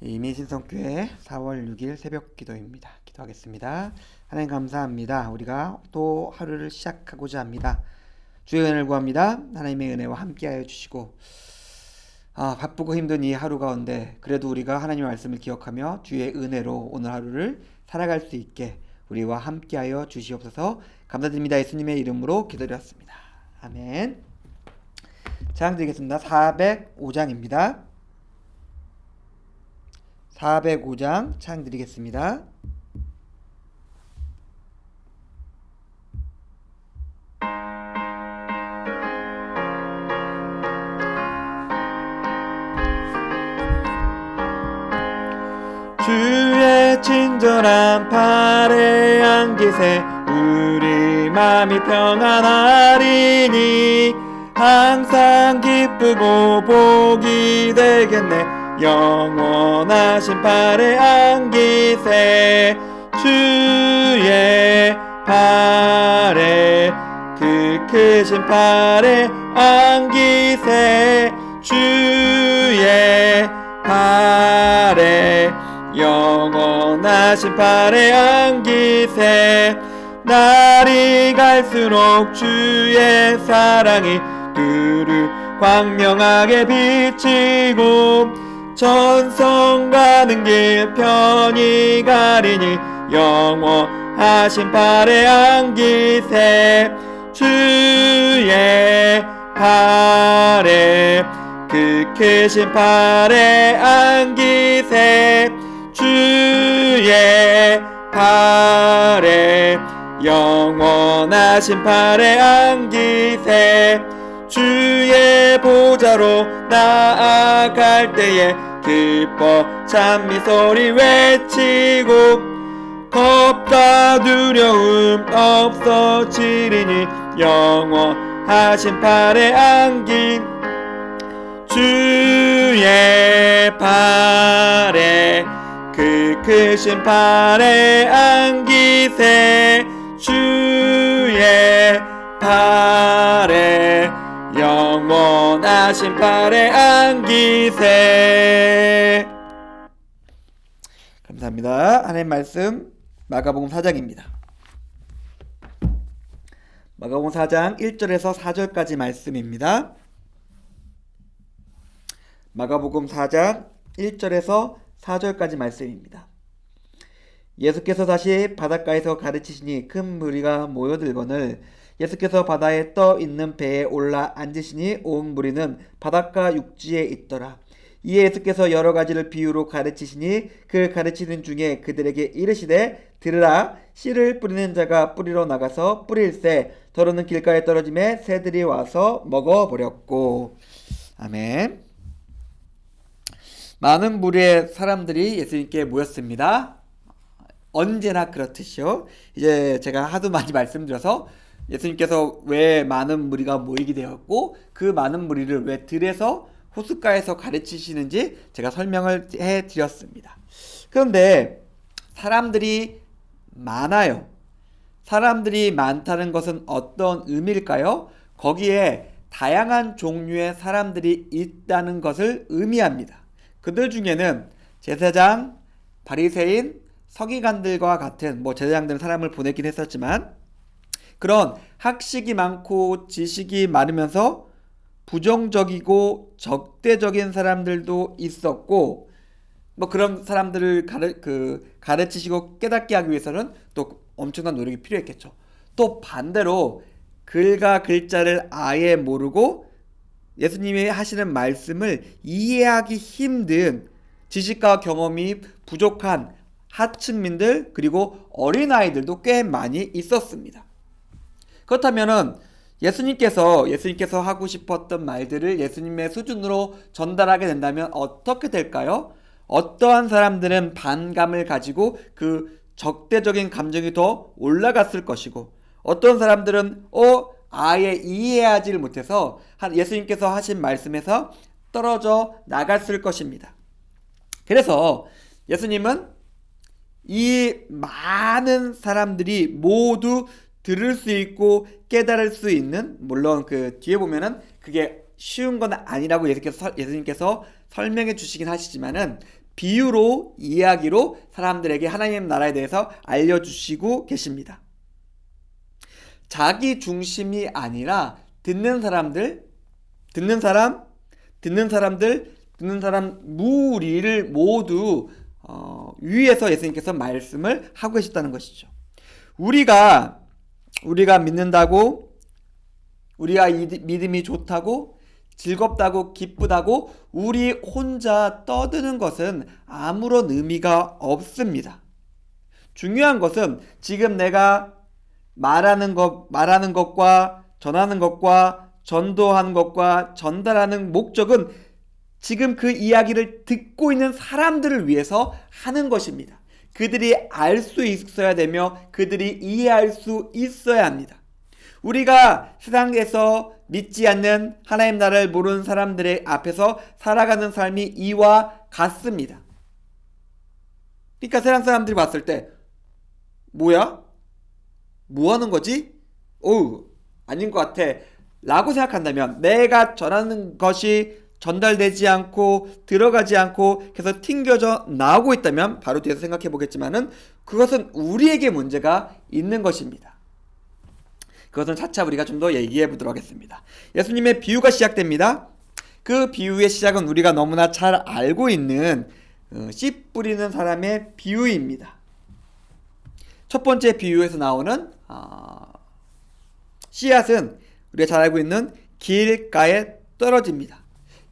이민신성교회 4월 6일 새벽 기도입니다. 기도하겠습니다. 하나님 감사합니다. 우리가 또 하루를 시작하고자 합니다. 주의 은혜를 구합니다. 하나님의 은혜와 함께하여 주시고 바쁘고 힘든 이 하루 가운데 그래도 우리가 하나님의 말씀을 기억하며 주의 은혜로 오늘 하루를 살아갈 수 있게 우리와 함께하여 주시옵소서. 감사드립니다. 예수님의 이름으로 기도드렸습니다. 아멘. 장 드리겠습니다. 405장입니다. 405장 창 드리겠습니다. 주의 친절한 팔에 안기세 우리 맘이 평안하리니 항상 기쁘고 복이 되겠네. 영원하신 팔에 안기세 주의 팔에 그 크신 팔에 안기세 주의 팔에 영원하신 팔에 안기세 날이 갈수록 주의 사랑이 두루 광명하게 비치고 전성 가는 길 편히 가리니 영원하신 팔에 안기세 주의 팔에 그 크신 팔에 안기세 주의 팔에 영원하신 팔에 안기세 주의 보좌로 나아갈 때에 기뻐 찬미 소리 외치고 겁과 두려움 없어지리니 영원하신 팔에 안긴 주의 팔에 그 크신 팔에 안기세 주의 팔에 영원하신 팔에 안기세. 감사합니다. 하나님 말씀 마가복음 4장입니다. 마가복음 4장 1절에서 4절까지 말씀입니다. 마가복음 4장 1절에서 4절까지 말씀입니다. 예수께서 다시 바닷가에서 가르치시니 큰 무리가 모여들거늘 예수께서 바다에 떠 있는 배에 올라 앉으시니 온 무리는 바닷가 육지에 있더라. 이에 예수께서 여러 가지를 비유로 가르치시니 그 가르치는 중에 그들에게 이르시되 들으라 씨를 뿌리는 자가 뿌리러 나가서 뿌릴새 더러는 길가에 떨어짐에 새들이 와서 먹어버렸고. 아멘. 많은 무리의 사람들이 예수님께 모였습니다. 언제나 그렇듯이요. 이제 제가 하도 많이 말씀드려서 예수님께서 왜 많은 무리가 모이게 되었고 그 많은 무리를 왜 들에서 호숫가에서 가르치시는지 제가 설명을 해드렸습니다. 그런데 사람들이 많아요. 사람들이 많다는 것은 어떤 의미일까요? 거기에 다양한 종류의 사람들이 있다는 것을 의미합니다. 그들 중에는 제사장, 바리새인, 서기관들과 같은 제사장들은 사람을 보냈긴 했었지만 그런 학식이 많고 지식이 많으면서 부정적이고 적대적인 사람들도 있었고 그런 사람들을 가르치시고 깨닫게 하기 위해서는 또 엄청난 노력이 필요했겠죠. 또 반대로 글과 글자를 아예 모르고 예수님이 하시는 말씀을 이해하기 힘든 지식과 경험이 부족한 하층민들 그리고 어린아이들도 꽤 많이 있었습니다. 그렇다면은 예수님께서 하고 싶었던 말들을 예수님의 수준으로 전달하게 된다면 어떻게 될까요? 어떠한 사람들은 반감을 가지고 그 적대적인 감정이 더 올라갔을 것이고 어떤 사람들은 아예 이해하지를 못해서 예수님께서 하신 말씀에서 떨어져 나갔을 것입니다. 그래서 예수님은 이 많은 사람들이 모두 들을 수 있고 깨달을 수 있는, 물론 그 뒤에 보면은 그게 쉬운 건 아니라고 예수님께서 설명해 주시긴 하시지만은 비유로, 이야기로 사람들에게 하나님 나라에 대해서 알려주시고 계십니다. 자기 중심이 아니라 듣는 사람들, 무리를 모두 위해서 예수님께서 말씀을 하고 계셨다는 것이죠. 우리가 믿는다고, 우리가 믿음이 좋다고, 즐겁다고, 기쁘다고 우리 혼자 떠드는 것은 아무런 의미가 없습니다. 중요한 것은 지금 내가 말하는 것과 전하는 것과 전도하는 것과 전달하는 목적은 지금 그 이야기를 듣고 있는 사람들을 위해서 하는 것입니다. 그들이 알 수 있어야 되며 그들이 이해할 수 있어야 합니다. 우리가 세상에서 믿지 않는 하나님 나라를 모르는 사람들의 앞에서 살아가는 삶이 이와 같습니다. 그러니까 세상 사람들이 봤을 때 뭐야? 뭐 하는 거지? 아닌 것 같아 라고 생각한다면, 내가 전하는 것이 전달되지 않고 들어가지 않고 계속 튕겨져 나오고 있다면 바로 뒤에서 생각해 보겠지만은 그것은 우리에게 문제가 있는 것입니다. 그것은 차차 우리가 좀 더 얘기해 보도록 하겠습니다. 예수님의 비유가 시작됩니다. 그 비유의 시작은 우리가 너무나 잘 알고 있는 씨 뿌리는 사람의 비유입니다. 첫 번째 비유에서 나오는 씨앗은 우리가 잘 알고 있는 길가에 떨어집니다.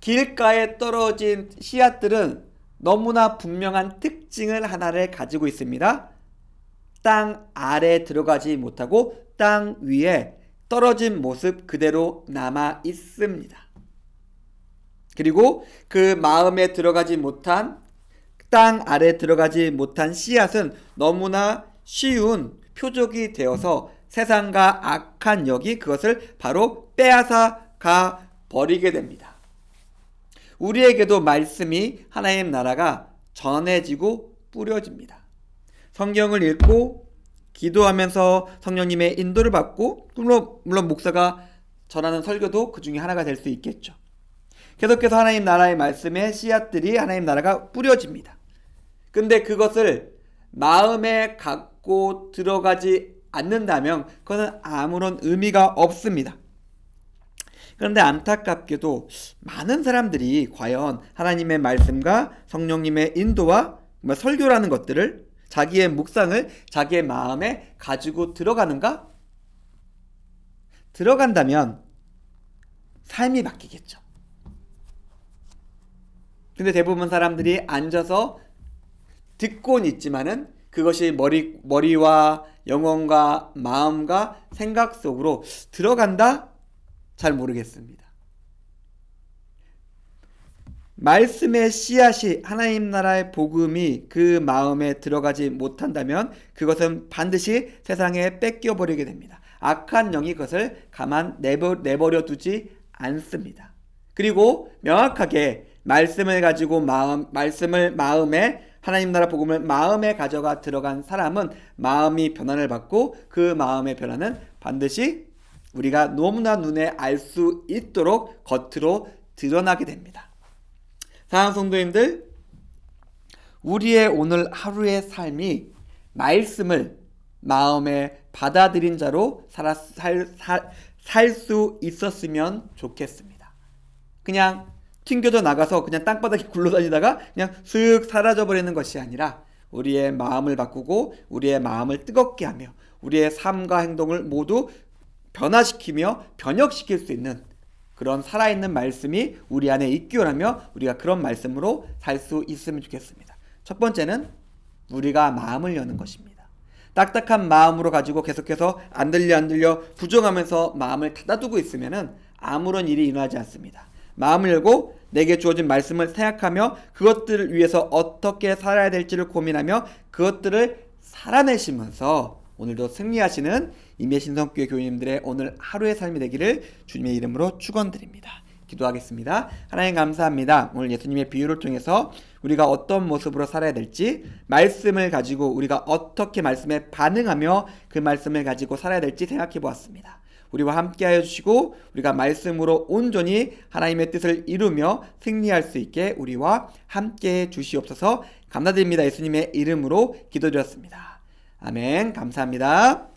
길가에 떨어진 씨앗들은 너무나 분명한 특징을 하나를 가지고 있습니다. 땅 아래에 들어가지 못하고 땅 위에 떨어진 모습 그대로 남아 있습니다. 그리고 그 마음에 들어가지 못한, 땅 아래에 들어가지 못한 씨앗은 너무나 쉬운 표적이 되어서 세상과 악한 영이 그것을 바로 빼앗아 가 버리게 됩니다. 우리에게도 말씀이, 하나님 나라가 전해지고 뿌려집니다. 성경을 읽고 기도하면서 성령님의 인도를 받고, 물론 목사가 전하는 설교도 그 중에 하나가 될 수 있겠죠. 계속해서 하나님 나라의 말씀에 씨앗들이, 하나님 나라가 뿌려집니다. 근데 그것을 마음에 갖고 들어가지 않는다면 그것은 아무런 의미가 없습니다. 그런데 안타깝게도 많은 사람들이 과연 하나님의 말씀과 성령님의 인도와 설교라는 것들을, 자기의 묵상을 자기의 마음에 가지고 들어가는가? 들어간다면 삶이 바뀌겠죠. 근데 대부분 사람들이 앉아서 듣고는 있지만은 그것이 머리와 영혼과 마음과 생각 속으로 들어간다? 잘 모르겠습니다. 말씀의 씨앗이, 하나님 나라의 복음이 그 마음에 들어가지 못한다면 그것은 반드시 세상에 뺏겨버리게 됩니다. 악한 영이 그것을 가만 내버려 두지 않습니다. 그리고 명확하게 말씀을 가지고 말씀을 마음에, 하나님 나라 복음을 마음에 가져가 들어간 사람은 마음이 변화를 받고 그 마음의 변화는 반드시 우리가 너무나 눈에 알 수 있도록 겉으로 드러나게 됩니다. 사랑하는 성도님들, 우리의 오늘 하루의 삶이 말씀을 마음에 받아들인 자로 살 수 있었으면 좋겠습니다. 그냥 튕겨져 나가서 그냥 땅바닥에 굴러다니다가 그냥 슥 사라져버리는 것이 아니라 우리의 마음을 바꾸고 우리의 마음을 뜨겁게 하며 우리의 삶과 행동을 모두 변화시키며 변혁시킬 수 있는 그런 살아있는 말씀이 우리 안에 있기원하며 우리가 그런 말씀으로 살 수 있으면 좋겠습니다. 첫 번째는 우리가 마음을 여는 것입니다. 딱딱한 마음으로 가지고 계속해서 안 들려 부정하면서 마음을 닫아두고 있으면 아무런 일이 일어나지 않습니다. 마음을 열고 내게 주어진 말씀을 생각하며 그것들을 위해서 어떻게 살아야 될지를 고민하며 그것들을 살아내시면서 오늘도 승리하시는 임예신성교회 교인님들의 오늘 하루의 삶이 되기를 주님의 이름으로 축원드립니다. 기도하겠습니다. 하나님 감사합니다. 오늘 예수님의 비유를 통해서 우리가 어떤 모습으로 살아야 될지, 말씀을 가지고 우리가 어떻게 말씀에 반응하며 그 말씀을 가지고 살아야 될지 생각해 보았습니다. 우리와 함께하여 주시고 우리가 말씀으로 온전히 하나님의 뜻을 이루며 승리할 수 있게 우리와 함께해 주시옵소서. 감사드립니다. 예수님의 이름으로 기도드렸습니다. 아멘. 감사합니다.